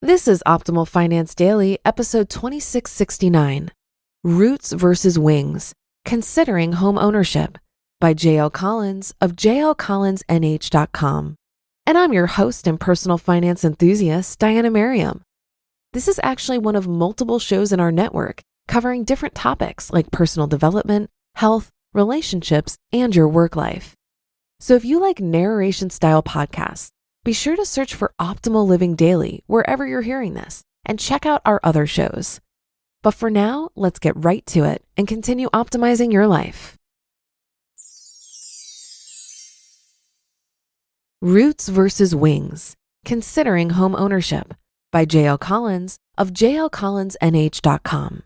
This is Optimal Finance Daily, episode 2669, Roots versus Wings, Considering Home Ownership, by J.L. Collins of jlcollinsnh.com. And I'm your host and personal finance enthusiast, Diana Merriam. This is actually one of multiple shows in our network covering different topics like personal development, health, relationships, and your work life. So if you like narration-style podcasts, be sure to search for Optimal Living Daily wherever you're hearing this and check out our other shows. But for now, let's get right to it and continue optimizing your life. Roots versus Wings, Considering Home Ownership, by J.L. Collins of jlcollinsnh.com.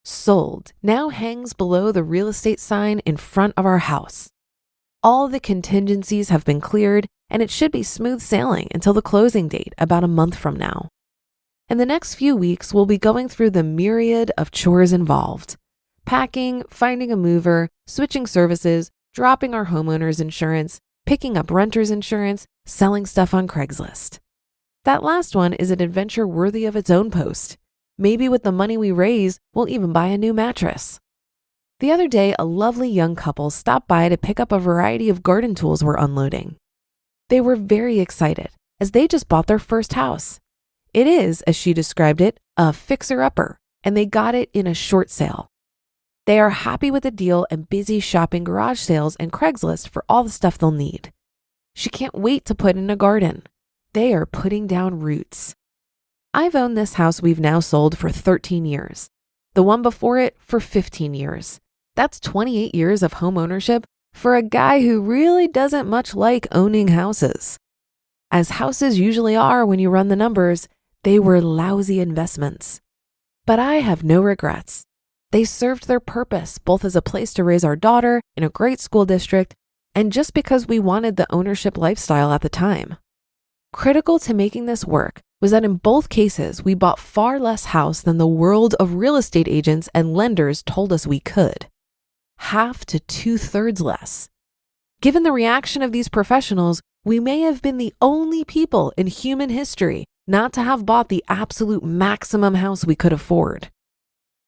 Sold now hangs below the real estate sign in front of our house. All the contingencies have been cleared, and it should be smooth sailing until the closing date about a month from now. In the next few weeks, we'll be going through the myriad of chores involved: packing, finding a mover, switching services, dropping our homeowner's insurance, picking up renter's insurance, selling stuff on Craigslist. That last one is an adventure worthy of its own post. Maybe with the money we raise, we'll even buy a new mattress. The other day, a lovely young couple stopped by to pick up a variety of garden tools we're unloading. They were very excited as they just bought their first house. It is, as she described it, a fixer-upper, and they got it in a short sale. They are happy with the deal and busy shopping garage sales and Craigslist for all the stuff they'll need. She can't wait to put in a garden. They are putting down roots. I've owned this house we've now sold for 13 years. The one before it for 15 years. That's 28 years of home ownership for a guy who really doesn't much like owning houses. As houses usually are when you run the numbers, they were lousy investments. But I have no regrets. They served their purpose both as a place to raise our daughter in a great school district and just because we wanted the ownership lifestyle at the time. Critical to making this work was that in both cases, we bought far less house than the world of real estate agents and lenders told us we could. Half to 2/3 less. Given the reaction of these professionals, we may have been the only people in human history not to have bought the absolute maximum house we could afford.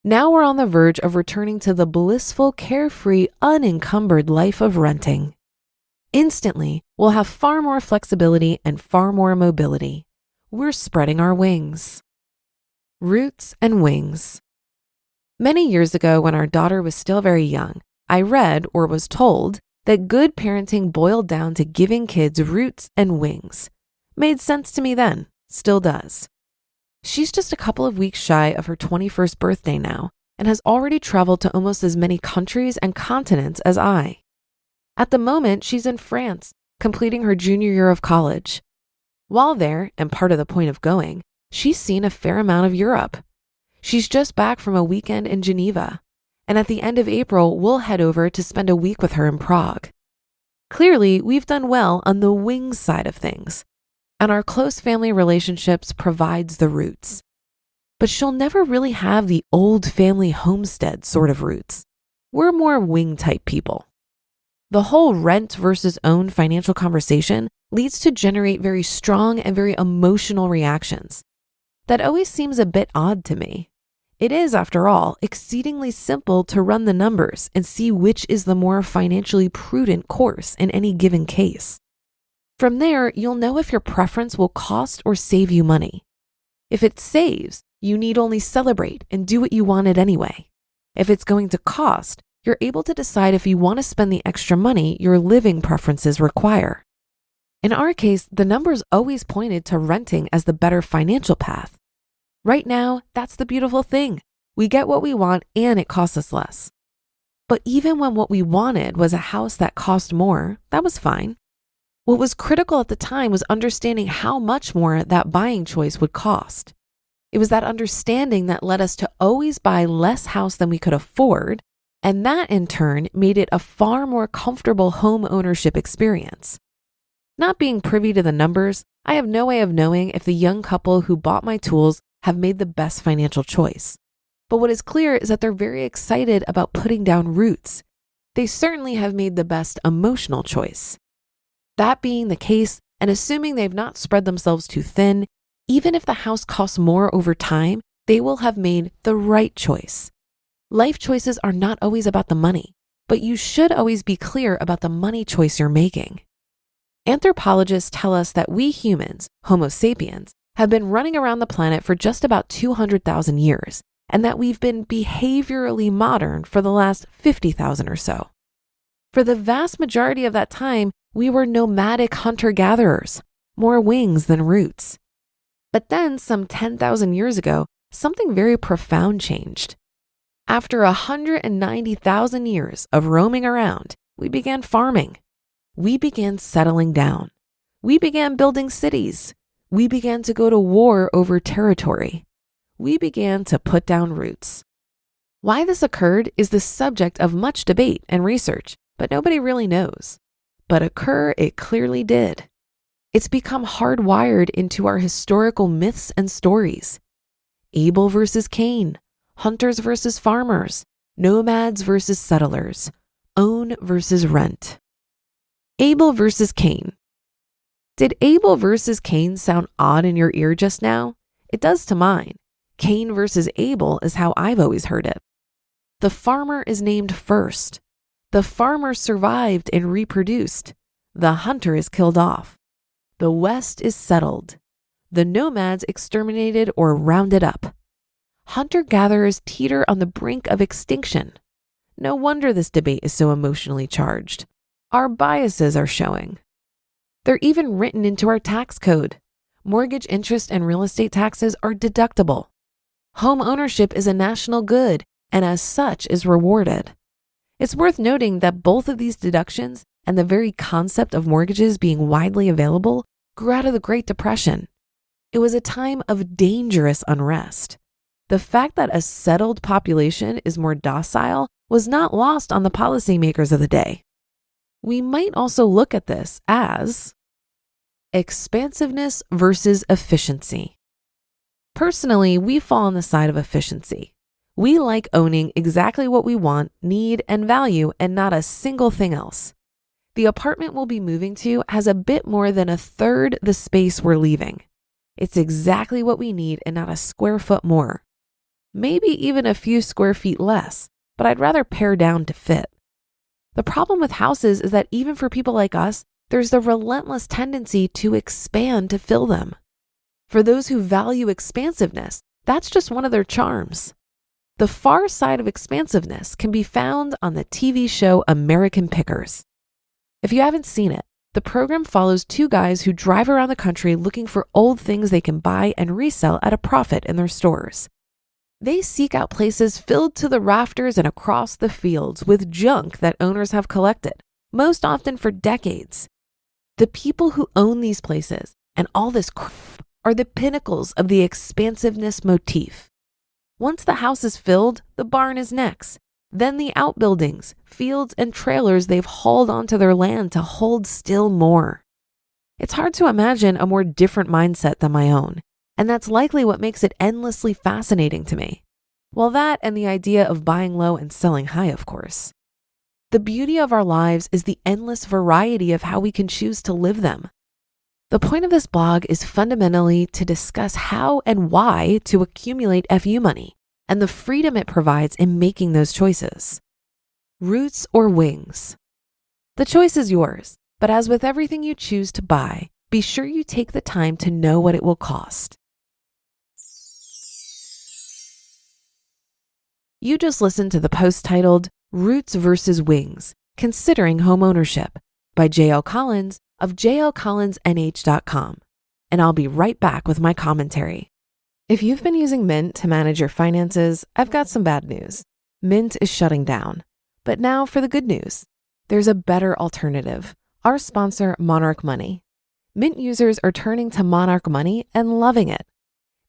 Now we're on the verge of returning to the blissful, carefree, unencumbered life of renting. Instantly, we'll have far more flexibility and far more mobility. We're spreading our wings. Roots and wings. Many years ago, when our daughter was still very young, I read or was told that good parenting boiled down to giving kids roots and wings. Made sense to me then, still does. She's just a couple of weeks shy of her 21st birthday now and has already traveled to almost as many countries and continents as I. At the moment, she's in France, completing her junior year of college. While there, and part of the point of going, she's seen a fair amount of Europe. She's just back from a weekend in Geneva, and at the end of April, we'll head over to spend a week with her in Prague. Clearly, we've done well on the wings side of things, and our close family relationships provides the roots. But she'll never really have the old family homestead sort of roots. We're more wing-type people. The whole rent versus own financial conversation leads to generate very strong and very emotional reactions. That always seems a bit odd to me. It is, after all, exceedingly simple to run the numbers and see which is the more financially prudent course in any given case. From there, you'll know if your preference will cost or save you money. If it saves, you need only celebrate and do what you wanted anyway. If it's going to cost, you're able to decide if you want to spend the extra money your living preferences require. In our case, the numbers always pointed to renting as the better financial path. Right now, that's the beautiful thing. We get what we want and it costs us less. But even when what we wanted was a house that cost more, that was fine. What was critical at the time was understanding how much more that buying choice would cost. It was that understanding that led us to always buy less house than we could afford, and that in turn made it a far more comfortable home ownership experience. Not being privy to the numbers, I have no way of knowing if the young couple who bought my tools have made the best financial choice. But what is clear is that they're very excited about putting down roots. They certainly have made the best emotional choice. That being the case, and assuming they've not spread themselves too thin, Even if the house costs more over time, they will have made the right choice. Life choices are not always about the money, but you should always be clear about the money choice you're making. Anthropologists tell us that we humans, Homo sapiens, have been running around the planet for just about 200,000 years, and that we've been behaviorally modern for the last 50,000 or so. For the vast majority of that time, we were nomadic hunter-gatherers, more wings than roots. But then, some 10,000 years ago, something very profound changed. After 190,000 years of roaming around, we began farming. We began settling down. We began building cities. We began to go to war over territory. We began to put down roots. Why this occurred is the subject of much debate and research, but nobody really knows. But occur it clearly did. It's become hardwired into our historical myths and stories. Abel versus Cain, hunters versus farmers, nomads versus settlers, own versus rent. Abel versus Cain. Did Abel versus Cain sound odd in your ear just now? It does to mine. Cain versus Abel is how I've always heard it. The farmer is named first. The farmer survived and reproduced. The hunter is killed off. The West is settled. The nomads exterminated or rounded up. Hunter-gatherers teeter on the brink of extinction. No wonder this debate is so emotionally charged. Our biases are showing. They're even written into our tax code. Mortgage interest and real estate taxes are deductible. Home ownership is a national good and as such is rewarded. It's worth noting that both of these deductions and the very concept of mortgages being widely available grew out of the Great Depression. It was a time of dangerous unrest. The fact that a settled population is more docile was not lost on the policymakers of the day. We might also look at this as expansiveness versus efficiency. Personally, we fall on the side of efficiency. We like owning exactly what we want, need, and value, and not a single thing else. The apartment we'll be moving to has a bit more than a third the space we're leaving. It's exactly what we need and not a square foot more. Maybe even a few square feet less, but I'd rather pare down to fit. The problem with houses is that even for people like us, there's the relentless tendency to expand to fill them. For those who value expansiveness, that's just one of their charms. The far side of expansiveness can be found on the TV show American Pickers. If you haven't seen it, the program follows two guys who drive around the country looking for old things they can buy and resell at a profit in their stores. They seek out places filled to the rafters and across the fields with junk that owners have collected, most often for decades. The people who own these places and all this crap are the pinnacles of the expansiveness motif. Once the house is filled, the barn is next. Then the outbuildings, fields, and trailers they've hauled onto their land to hold still more. It's hard to imagine a more different mindset than my own, and that's likely what makes it endlessly fascinating to me. Well, that and the idea of buying low and selling high, of course. The beauty of our lives is the endless variety of how we can choose to live them. The point of this blog is fundamentally to discuss how and why to accumulate FU money and the freedom it provides in making those choices. Roots or wings? The choice is yours, but as with everything you choose to buy, be sure you take the time to know what it will cost. You just listened to the post titled Roots versus Wings, Considering Homeownership by J.L. Collins of jlcollinsnh.com, and I'll be right back with my commentary. If you've been using Mint to manage your finances, I've got some bad news. Mint is shutting down. But now for the good news. There's a better alternative. Our sponsor, Monarch Money. Mint users are turning to Monarch Money and loving it.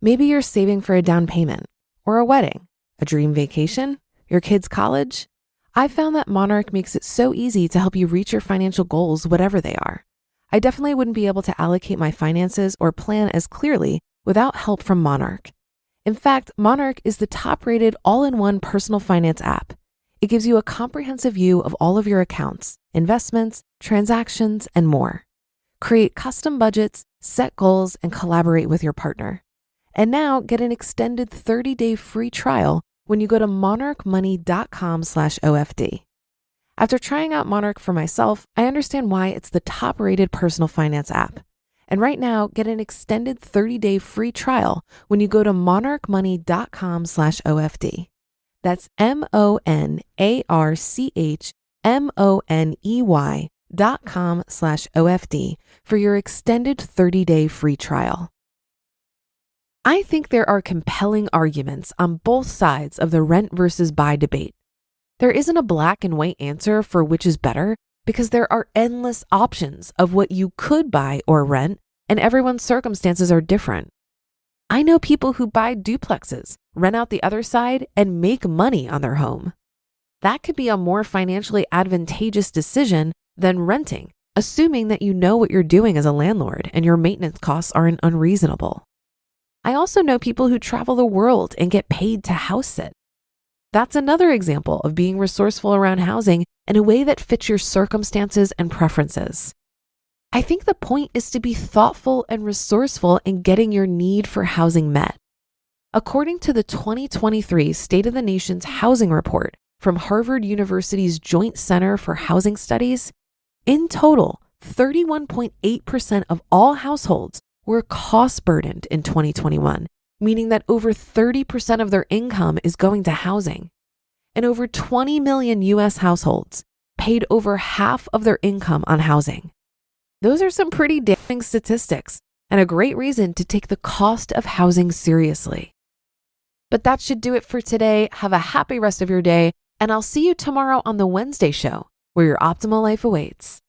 Maybe you're saving for a down payment, or a wedding, a dream vacation, your kid's college. I've found that Monarch makes it so easy to help you reach your financial goals, whatever they are. I definitely wouldn't be able to allocate my finances or plan as clearly without help from Monarch. In fact, Monarch is the top-rated all-in-one personal finance app. It gives you a comprehensive view of all of your accounts, investments, transactions, and more. Create custom budgets, set goals, and collaborate with your partner. And now get an extended 30-day free trial when you go to monarchmoney.com/OFD. After trying out Monarch for myself, I understand why it's the top-rated personal finance app. And right now, get an extended 30-day free trial when you go to monarchmoney.com/OFD. That's monarchmoney.com/OFD for your extended 30-day free trial. I think there are compelling arguments on both sides of the rent versus buy debate. There isn't a black and white answer for which is better because there are endless options of what you could buy or rent, and everyone's circumstances are different. I know people who buy duplexes, rent out the other side, and make money on their home. That could be a more financially advantageous decision than renting, assuming that you know what you're doing as a landlord and your maintenance costs aren't unreasonable. I also know people who travel the world and get paid to house sit. That's another example of being resourceful around housing in a way that fits your circumstances and preferences. I think the point is to be thoughtful and resourceful in getting your need for housing met. According to the 2023 State of the Nation's Housing Report from Harvard University's Joint Center for Housing Studies, in total, 31.8% of all households were cost burdened in 2021, meaning that over 30% of their income is going to housing. And over 20 million US households paid over half of their income on housing. Those are some pretty damning statistics and a great reason to take the cost of housing seriously. But that should do it for today. Have a happy rest of your day, and I'll see you tomorrow on the Wednesday show, where your optimal life awaits.